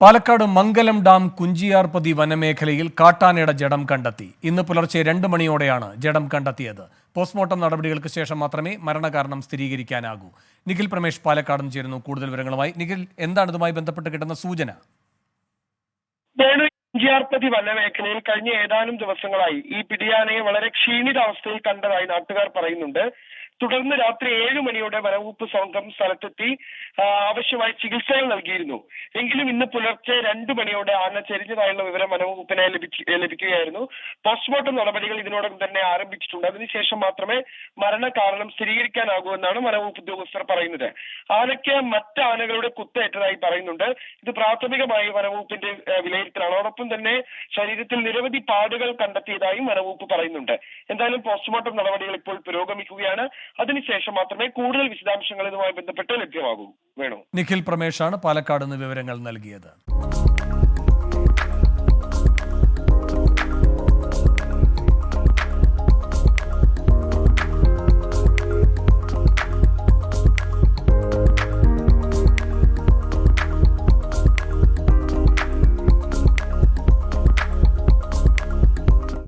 പാലക്കാട് മംഗലം dam Kunchiyarpathi വനമേഖലയിൽ കാട്ടാനയുടെ ജഡം കണ്ടെത്തി. ഇന്ന് പുലർച്ചെ 2 മണിയോടെയാണ് ജഡം കണ്ടെത്തിയത്. പോസ്റ്റ്മോർട്ടം നടപടികൾക്ക് ശേഷം മാത്രമേ മരണകാരണം സ്ഥിരീകരിക്കാനാകൂ. നിഖിൽ പ്രമേഷ് പാലക്കാട് നിന്ന് ചേരുന്നു കൂടുതൽ വിവരങ്ങളുമായി. നിഖിൽ, എന്താണ് ഇതുമായി ബന്ധപ്പെട്ട് കിട്ടുന്ന സൂചന? കുഞ്ചിയാർപതി വനമേഖലയിൽ കഴിഞ്ഞ ഏതാനും ദിവസങ്ങളായി ഈ പിടിയാനയെ വളരെ ക്ഷീണിതാവസ്ഥയിൽ കണ്ടതായി നാട്ടുകാർ പറയുന്നുണ്ട്. തുടർന്ന് രാത്രി 7 മണിയോടെ വനവകുപ്പ് സംഘം സ്ഥലത്തെത്തി ആവശ്യമായ ചികിത്സകൾ നൽകിയിരുന്നു. എങ്കിലും ഇന്ന് പുലർച്ചെ 2 മണിയോടെ ആന ചെരിഞ്ഞതായുള്ള വിവരം വനവകുപ്പിനെ ലഭിക്കുകയായിരുന്നു. പോസ്റ്റ്മോർട്ടം നടപടികൾ ഇതിനോടകം തന്നെ ആരംഭിച്ചിട്ടുണ്ട്. അതിനുശേഷം മാത്രമേ മരണകാരണം സ്ഥിരീകരിക്കാനാകൂ എന്നാണ് വനവകുപ്പ് ഉദ്യോഗസ്ഥർ പറയുന്നത്. ആനയ്ക്ക് മറ്റ് ആനകളുടെ കുത്തേറ്റതായി പറയുന്നുണ്ട്. ഇത് പ്രാഥമികമായി വനവകുപ്പിന്റെ വിലയിരുത്തലാണ്. അതോടൊപ്പം തന്നെ ശരീരത്തിൽ നിരവധി പാടുകൾ കണ്ടെത്തിയതായും വനവകുപ്പ് പറയുന്നുണ്ട്. എന്തായാലും പോസ്റ്റ്മോർട്ടം നടപടികൾ ഇപ്പോൾ പുരോഗമിക്കുകയാണ്. അതിനുശേഷം മാത്രമേ കൂടുതൽ വിശദാംശങ്ങൾ ഇതുമായി ബന്ധപ്പെട്ട് ലഭ്യമാകൂ. നിഖിൽ പ്രമേഷാണ് പാലക്കാട് നിന്ന് വിവരങ്ങൾ നൽകിയത്.